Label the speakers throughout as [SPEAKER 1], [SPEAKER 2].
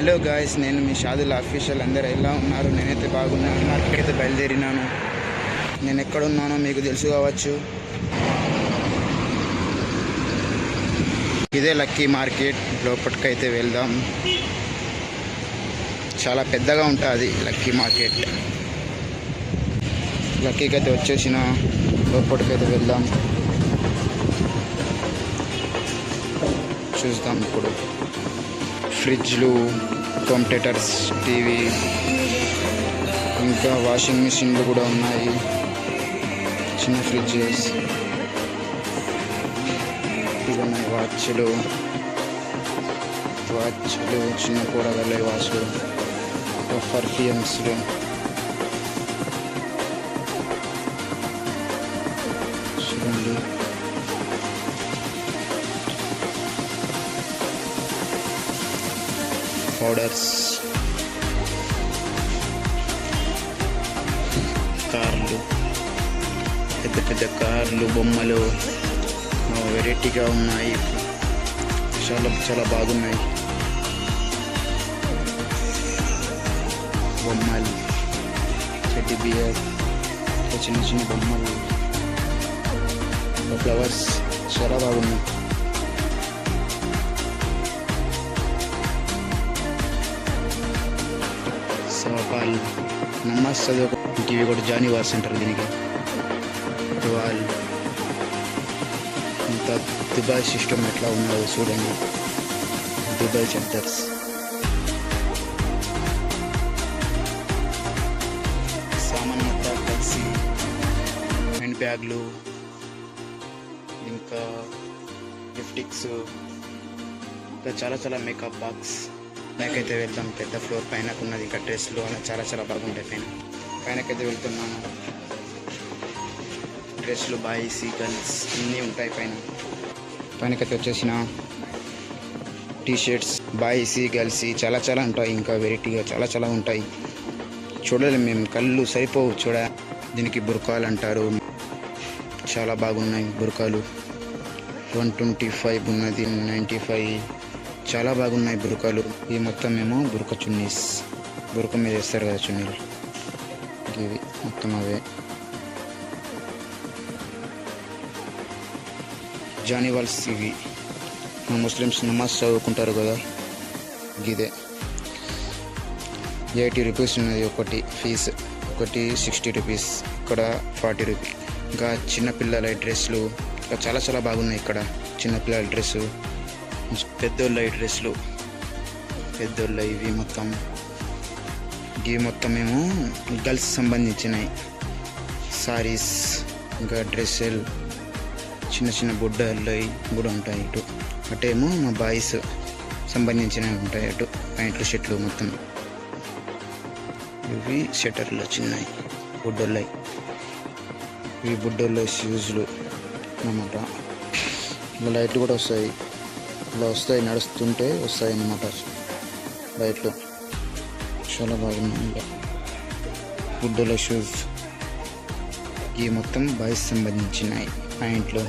[SPEAKER 1] Hello guys, నేను మీ Shardul official. అందరూ ఎలా ఉన్నారు? నేనైతే బాగున్నాను. మార్కెట్ అయితే బయలుదేరినాను. నేను ఎక్కడున్నానో మీకు తెలుసు కావచ్చు. ఇదే లక్కీ మార్కెట్. లోపలికైతే వెళ్దాం. చాలా పెద్దగా ఉంటుంది లక్కీ మార్కెట్. లక్కీకి అయితే వచ్చేసిన లోపలికైతే వెళ్దాం. చూద్దాం. ఇప్పుడు ఫ్రిడ్జ్లు, కంప్యూటర్స్, టీవీ, ఇంకా వాషింగ్ మిషన్లు కూడా ఉన్నాయి. చిన్న ఫ్రిడ్జెస్ ఉన్నాయి. వాచ్లు, చిన్న కూరగాయల వాచ్లు, పర్ఫ్యూమ్స్లు, చూడండి. పౌడర్స్, కార్లు, పెద్ద పెద్ద కార్లు, బొమ్మలు వెరైటీగా ఉన్నాయి. చాలా బాగున్నాయి. బొమ్మలు, టెడ్డీ బియర్, చిన్న చిన్న బొమ్మలు, ఫ్లవర్స్ చాలా బాగున్నాయి. సోఫాలు, నమాజ్ చదువు టీవీ కూడా జానీవాస్ అంటారు దీనికి. వాళ్ళు ఇంత దుబాయ్ సిస్టమ్ ఎట్లా ఉన్నదో చూడండి. దుబాయ్ చద్దర్స్, సామాన్ మొత్తం కలిసి హ్యాండ్ బ్యాగ్లు, ఇంకా లిప్స్టిక్స్, ఇంకా చాలా మేకప్ బాక్స్. పైకైతే వెళ్తాం. పెద్ద ఫ్లోర్ పైన ఉన్నది. ఇంకా డ్రెస్లు అలా చాలా బాగుంటాయి. పైనకైతే వెళ్తున్నాను. డ్రెస్లు బాయ్స్, గర్ల్స్ అన్నీ ఉంటాయి పైనకైతే వచ్చేసిన టీషర్ట్స్ బాయ్స్, గర్ల్స్ చాలా ఉంటాయి. ఇంకా వెరైటీగా చాలా ఉంటాయి. చూడలేము మేము, కళ్ళు సరిపోవు చూడ. దీనికి బుర్కాలు అంటారు. చాలా బాగున్నాయి బుర్కాలు. 125 ఉన్నది, 95. చాలా బాగున్నాయి బురకాలు. ఈ మొత్తం ఏమో బురక చున్నీస్. బురక మీద వేస్తారు కదా చున్నీలు, ఇవి మొత్తం అవే. జానీవాల్స్ ఇవి. మా ముస్లిమ్స్ నమాజ్ చదువుకుంటారు కదా, ఇదే 80 రూపీస్ ఉన్నది ఒకటి ఫీజు. ఒకటి 60 రూపీస్, ఇక్కడ 40 రూపీస్. ఇంకా చిన్నపిల్లల డ్రెస్లు ఇంకా చాలా బాగున్నాయి. ఇక్కడ చిన్నపిల్లల డ్రెస్సు, పెద్దోళ్ళ డ్రెస్లు, పెద్దోళ్ళ ఇవి మొత్తం ఏమో గర్ల్స్ సంబంధించినవి. సారీస్, ఇంకా డ్రెస్సులు, చిన్న బుడ్డలు కూడా ఉంటాయి. ఇటు అటేమో మా బాయ్స్ సంబంధించినవి ఉంటాయి. అటు ప్యాంట్లు, షర్ట్లు మొత్తం. ఇవి షట్టర్లు చిన్నవి బుడ్డోళ్ళవి. ఇవి బుడ్డోళ్ళ షూస్లు అన్నమాట. ఇలా లైట్లు కూడా వస్తాయి. ఇలా వస్తాయి, నడుస్తుంటే వస్తాయి అన్నమాట లైట్లు. చాలా బాగున్నాయి బుడ్డోళ్ళ షూస్. ఇవి మొత్తం బాయ్స్ సంబంధించినవి. ప్యాంట్లు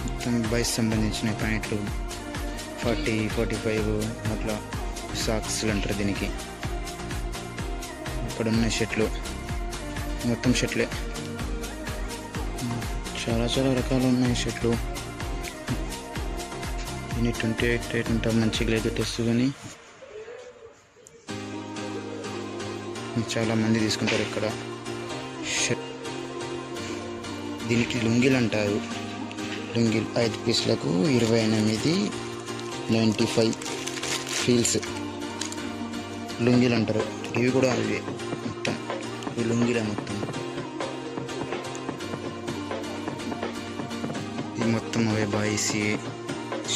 [SPEAKER 1] మొత్తం బాయ్స్ సంబంధించిన ప్యాంట్లు. 40, 45 అట్లా. సాక్స్లు అంటారు దీనికి. ఇక్కడ ఉన్న షర్ట్లు మొత్తం షర్ట్లే. చాలా రకాలు ఉన్నాయి షర్ట్లు. దీన్ని 28 రేట్ ఉంటాం. మంచిగా లేదు డ్రెస్, కానీ చాలా మంది తీసుకుంటారు ఇక్కడ. దీనికి లుంగీలు అంటారు. లుంగీలు 5 పీసులకు 28, 95 ఫీల్స్ లుంగీలు అంటారు. ఇవి కూడా అవి మొత్తం ఇవి లుంగీలే మొత్తం. ఇది మొత్తం అవే బాయ్స్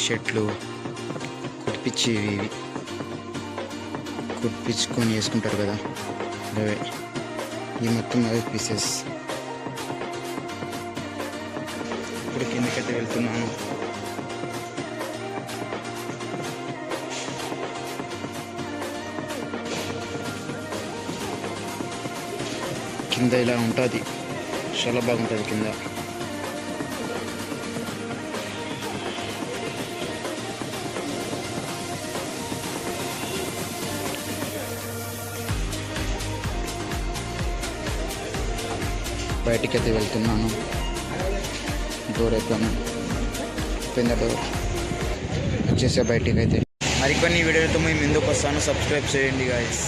[SPEAKER 1] షర్ట్లు. ఇవి కుట్టించుకొని వేసుకుంటారు కదా అవే. ఇవి మొత్తం అవే పీసెస్. ఇప్పుడు కిందకైతే వెళ్తున్నాను. కింద ఇలా ఉంటుంది. చాలా బాగుంటుంది కింద. బయటికైతే వెళ్తున్నాను. డోర్ అయిపోయాను, పెద్ద డోర్ వచ్చేసా బయటికి అయితే. మరికొన్ని వీడియోలతో మేము ముందుకు వస్తాను. సబ్స్క్రైబ్ చేయండి గాయస్.